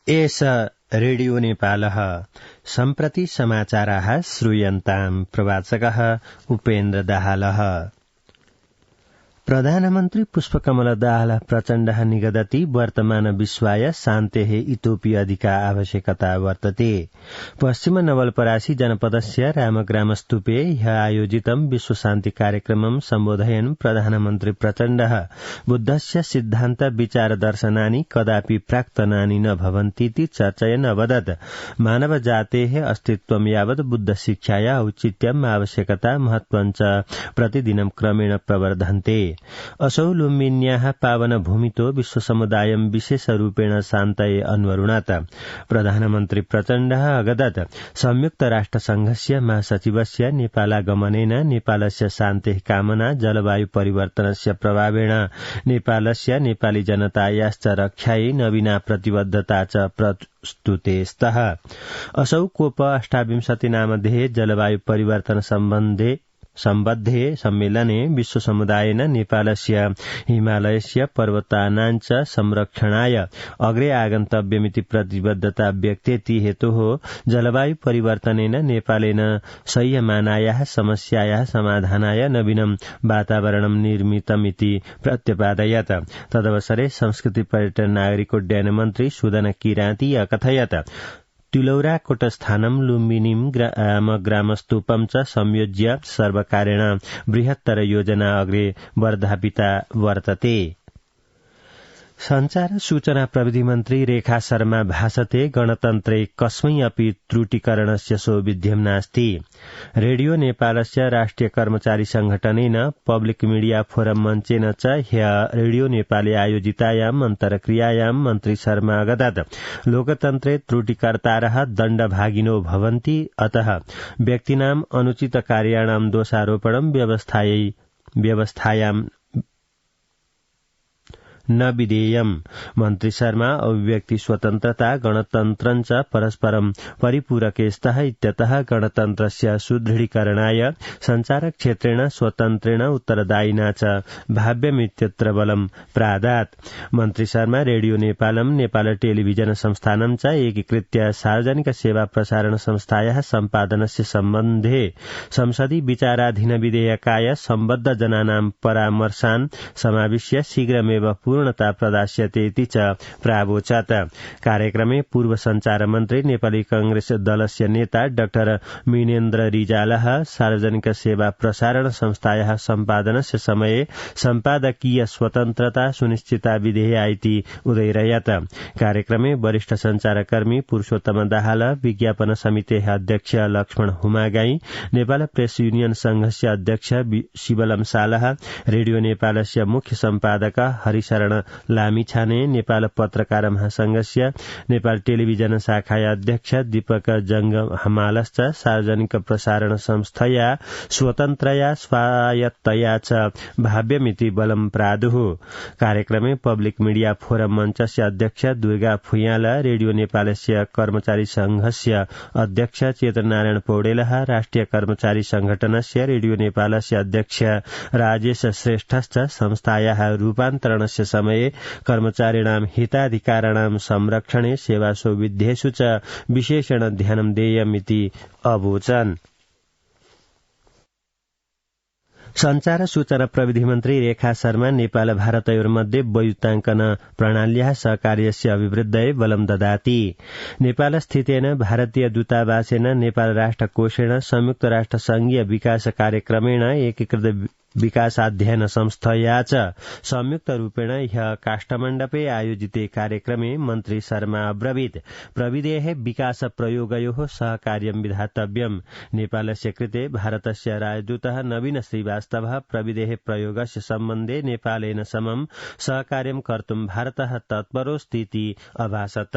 एष रेडियो नेपालः सम्प्रति समाचाराः श्रूयन्ताम् प्रवाचकः उपेन्द्र दाहालः। प्रधानमन्त्री पुष्पकमल दाहाल प्रचण्डः निगदति वर्तमान विश्वाय शान्तेः इतोपि अधिका आवश्यकता वर्तते। पश्चिम नवलपरासी जनपदस्य रामग्रामस्तूपे ह्य आयोजितं विश्व शान्ति कार्यक्रमं सम्बोधयन् प्रधानमन्त्री प्रचण्डः बुद्धस्य सिद्धान्त विचार दर्शनानि कदापि प्राक्तनानि न भवन्तीति चर्चयन् अवदत् मानव जातेः अस्तित्वं यावत् बुद्ध शिक्षाया औचित्यम् आवश्यकता महत्त्वं च प्रतिदिनं क्रमेण प्रवर्धन्ते। असौ लुम्बिन्याः पावन भूमितो विश्व समुदायं विशेषरूपेण शान्तये अन्वरुणात्। प्रधानमन्त्री प्रचण्डः अगदत् संयुक्त राष्ट्र संघस्य महासचिवस्य नेपालागमनेन नेपालस्य शान्तेः कामना जलवायु परिवर्तनस्य प्रभावेण नेपालस्य नेपाली जनतायाश्च रक्षायै नवीना प्रतिबद्धता च प्रस्तुते स्तः। असौ कोप 28 नामधेये जलवायु परिवर्तन सम्बद्धे सम्मेलने विश्व समुदायेन नेपालस्य हिमालयस्य पर्वतानाञ्च संरक्षणाय अग्रे आगन्तव्यमिति प्रतिबद्धता व्यक्तेति हेतुः जलवायु परिवर्तनेन नेपालेन सह्यमानायाः समस्यायाः समाधानाय नवीनं वातावरणं निर्मितमिति प्रत्यपादयत्। तदवसरे संस्कृति पर्यटन नागरिकोड्डयन मन्त्री सुदन किराती अकथयत् तिलौराकोटस्थानं लुम्बिनीं ग्रामस्तूपं च संयोज्य सर्वकारेण बृहत्तर योजना अग्रे वर्धापिता वर्तते। संचार सूचना प्रविधि मन्त्री रेखा शर्मा भाषते गणतन्त्रे कस्मै अपि त्रुटिकरणस्य सौविध्यं नास्ति। रेडियो नेपालस्य राष्ट्रिय कर्मचारी संघटनेन पब्लिक मीडिया फोरम मञ्चेन च ह्य रेडियो नेपाले आयोजितायाम् अन्तर्क्रियायां मन्त्री शर्मा अगदत् लोकतन्त्रे त्रुटिकर्तारः दण्डभागिनो भवन्ति अतः व्यक्तीनाम् अनुचित कार्याणां दोषारोपणं व्यवस्थायां न विधेयम्। मन्त्री शर्मा अभिव्यक्ति स्वतन्त्रता गणतन्त्रञ्च परस्परं परिपूरके स्तः इत्यतः गणतन्त्रस्य सुदृढीकरणाय संचार क्षेत्रेण स्वतन्त्रेण उत्तरदायिना च भाव्यमित्यत्र बलं प्रादात्। मन्त्री शर्मा रेडियो नेपालं नेपाल टेलिभिजन संस्थानं च एकीकृत्य सार्वजनिक सेवा प्रसारण संस्थायाः सम्पादनस्य सम्बन्धे संसदि विचाराधीन विधेयकाय सम्बद्ध जनानां परामर्शान् समाविश्य शीघ्रमेव पूर्णता प्रदास्यतेति च प्रावोचत्। कार्यक्रमे पूर्व संचार मन्त्री नेपाली कांग्रेस दलस्य नेता डाक्टर मिनेन्द्र रिजालः सार्वजनिक सेवा प्रसारण संस्थायाः सम्पादनस्य समये सम्पादकीय स्वतन्त्रता सुनिश्चिता विधेया इति उदयरयत्। कार्यक्रमे वरिष्ठ संचारकर्मी पुरुषोत्तम दाहाल, विज्ञापन समितेः अध्यक्ष लक्ष्मण हुमागाई, नेपाल प्रेस युनियन संघस्य अध्यक्ष शिवलम सालह, रेडियो नेपालस्य मुख्य सम्पादक हरिशरण लामिछाने, नेपाल पत्रकार महासंघस्य नेपाल टेलिभिजन शाखाया अध्यक्ष दीपक जंग हमालश्च सार्वजनिक प्रसारण संस्थया स्वतन्त्रया स्वायत्तया च भाव्यमिति बलं प्रादुः। कार्यक्रमे पब्लिक मीडिया फोरम मञ्चस्य अध्यक्ष दुर्गा फुयाल, रेडियो नेपालस्य कर्मचारी संघस्य अध्यक्ष चेतनारायण पौडेलः, राष्ट्रिय कर्मचारी संघटनस्य रेडियो नेपालस्य अध्यक्ष राजेश श्रेष्ठश्च संस्थायाः रूपान्तरणस्य समये कर्मचारिणां हिताधिकाराणां संरक्षणे सेवासौविध्येषु च विशेषेण ध्यानं देयमिति अवोचन्। संचार सूचना प्रविधि मन्त्री रेखा शर्मा नेपाल भारतयोर्मध्ये वैद्युताङ्कन प्रणाल्याः सहकार्यस्य अभिवृद्धये बलं ददाति। नेपाल स्थितेन भारतीय दूतावासेन नेपाल राष्ट्र कोषेण संयुक्त राष्ट्र संघीय विकास कार्यक्रमेण एकीकृत विकासाध्ययन संस्थया च संयुक्त रूपेण ह्य काष्ठमण्डपे आयोजिते कार्यक्रमे मन्त्री शर्मा अब्रवीत् प्रविधेः विकास प्रयोगयोः सहकार्यं विधातव्यम्। नेपालस्य कृते भारतस्य राजदूतः नवीन श्रीवास्तवः प्रविधेः प्रयोगस्य सम्बन्धे नेपालेन समं सहकार्यं कर्तुं भारतः तत्परोऽस्तीति अभाषत।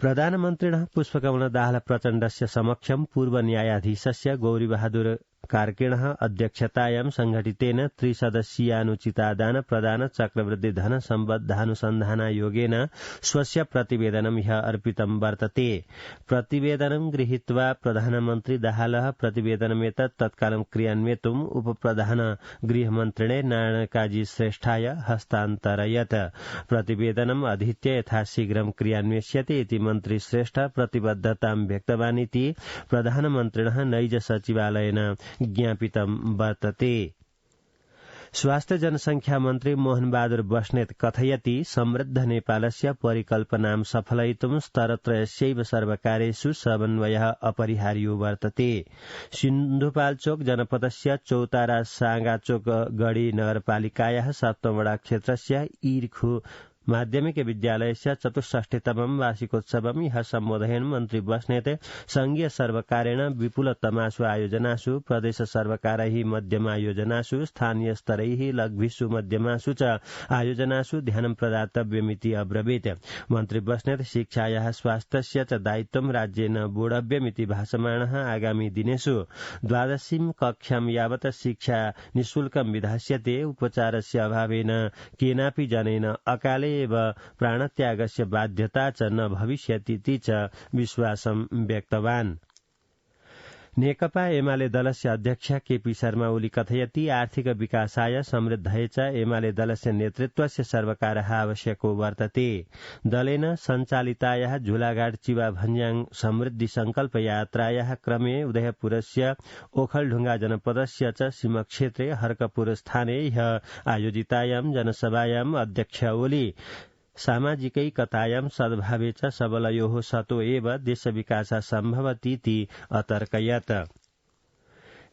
प्रधानमन्त्रिणः पुष्पकमल दाहाल प्रचण्डस्य समक्षं पूर्व न्यायाधीशस्य गौरीबहादुर कार्किणः अध्यक्षतायां संघटितेन त्रिसदस्यीयानुचितादान प्रदान चक्रवृद्धि धन सम्बद्धानुसन्धानायोगेन स्वस्य प्रतिवेदनं ह्य अर्पितं वर्तते। प्रतिवेदनं गृहीत्वा प्रधानमन्त्री दाहालः प्रतिवेदनमेतत् तत्कालं क्रियान्वेतुम् उपप्रधान गृहमन्त्रिणे नारायणकाजी श्रेष्ठाय हस्तान्तरयत्। प्रतिवेदनम् अधीत्य यथाशीघ्रं क्रियान्वेष्यते इति मन्त्री श्रेष्ठ प्रतिबद्धतां व्यक्तवानिति प्रधानमन्त्रिणः नैज सचिवालयेन ज्ञापितं वर्तते। स्वास्थ्य जनसंख्या मन्त्री मोहनबहादुर बस्नेत कथयति समृद्ध नेपालस्य परिकल्पनां सफलयितुं स्तरत्रयस्यैव सर्वकारेषु समन्वयः अपरिहार्यो वर्तते। सिन्धुपाल्चोक जनपदस्य चौतारा सागाचोक गढी नगरपालिकायाः सप्तमवडा क्षेत्रस्य ईर्खु माध्यमिक विद्यालयस्य 64तमं वार्षिकोत्सवं ह्यः सम्बोधयन् मन्त्री बस्नेत संघीय सर्वकारेण विपुल तमासु आयोजनासु प्रदेश सर्वकारैः मध्यमायोजनासु स्थानीय स्तरैः लघ्विषु मध्यमासु च आयोजनासु ध्यानं प्रदातव्यमिति अब्रवीत्। मन्त्री बस्नेत शिक्षायाः स्वास्थ्यस्य च दायित्वं राज्येन बोढव्यमिति भाषमाणः आगामी दिनेषु 12वीं कक्षां यावत् शिक्षा निःशुल्कं विधास्यते। उपचारस्य अभावेन केनापि जनेन अकाले एव प्राणत्यागस्य बाध्यता च न भविष्यतीति च विश्वासं व्यक्तवान्। नेकपा एमाले दलस्य अध्यक्ष केपी शर्मा ओली कथयति आर्थिक विकासाय समृद्धये च एमाले दलस्य नेतृत्वस्य सर्वकारः आवश्यको वर्तते। दलेन सञ्चालितायाः झुलाघाट चिवा भन्ज्याङ समृद्धि संकल्प यात्रायाः क्रमे उदयपुरस्य ओखलढुङ्गा जनपदस्य च सीमक्षेत्रे हर्कपुर स्थाने ह्यः आयोजितायां जनसभायां अध्यक्ष ओली सामाजिकैकतायां सद्भावे च सबलयोः सतो एव देशविकासः सम्भवतीति अतर्कयत्।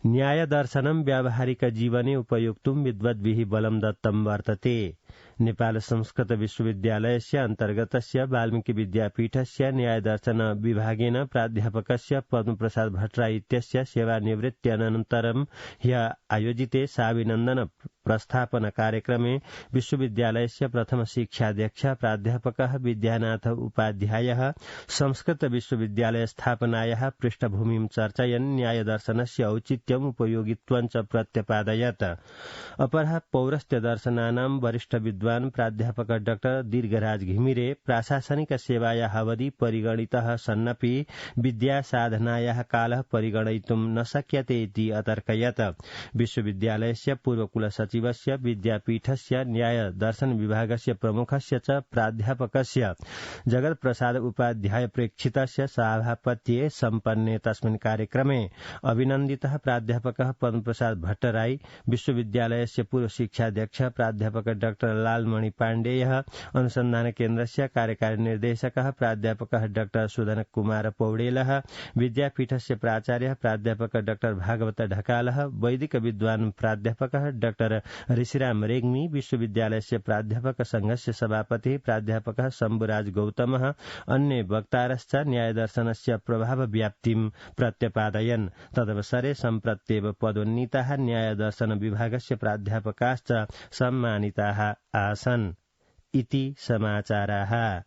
न्यायदर्शनं व्यावहारिक जीवने उपयोक्तुं विद्वद्भिः बलं दत्तं वर्तते। नेपाल संस्कृत विश्वविद्यालयस्य अन्तर्गतस्य वाल्मीकि विद्यापीठस्य न्यायदर्शन विभागेन प्राध्यापकस्य पद्मप्रसाद भट्टराई इत्यस्य सेवानिवृत्त्यनन्तरं ह्यः आयोजिते साभिनन्दन प्रस्थापन कार्यक्रमे विश्वविद्यालयस्य प्रथम शिक्षाध्यक्ष प्राध्यापकः विद्यानाथ उपाध्यायः संस्कृत विश्वविद्यालय स्थापनायाः पृष्ठभूमिं चर्चयन् न्यायदर्शनस्य औचित्यम् उपयोगित्वं च प्रत्यपादयत्। अपरः पौरस्त्य दर्शनानां वरिष्ठ विद्वान् प्राध्यापक डाक्टर दीर्घराज घिमिरे प्राशासनिक सेवायाः अवधि परिगणितः सन्नपि विद्या साधनायाः कालः परिगणयितुं न शक्यते इति अतर्कयत्। विश्वविद्यालयस्य पूर्वकुलसचिवस्य विद्यापीठस्य न्याय दर्शन विभागस्य प्रमुखस्य च प्राध्यापकस्य जगत् प्रसाद उपाध्याय प्रेक्षितस्य सभापत्ये सम्पन्ने तस्मिन् कार्यक्रमे अभिनन्दितः प्राध्यापकः पद्मप्रसाद भट्टराई, विश्वविद्यालयस्य पूर्व शिक्षाध्यक्ष प्राध्यापक डाक्टर लालमणि पाण्डेयः, अनुसन्धान केन्द्रस्य कार्यकारी निर्देशकः प्राध्यापकः डाक्टर सुधन कुमार पौडेलः, विद्यापीठस्य प्राचार्यः प्राध्यापक डाक्टर भागवत ढकालः, वैदिक विद्वान् प्राध्यापकः डाक्टर ऋषिराम रेग्मी, विश्वविद्यालयस्य प्राध्यापक संघस्य सभापति प्राध्यापकः शम्भुराज गौतमः, अन्ये वक्तारश्च न्यायदर्शनस्य प्रभावव्याप्तिं प्रत्यपादयन्। तदवसरे सम्प्रत्येव पदोन्नीताः न्यायदर्शन विभागस्य प्राध्यापकाश्च सम्मानिताः आसन्। इति समाचाराः।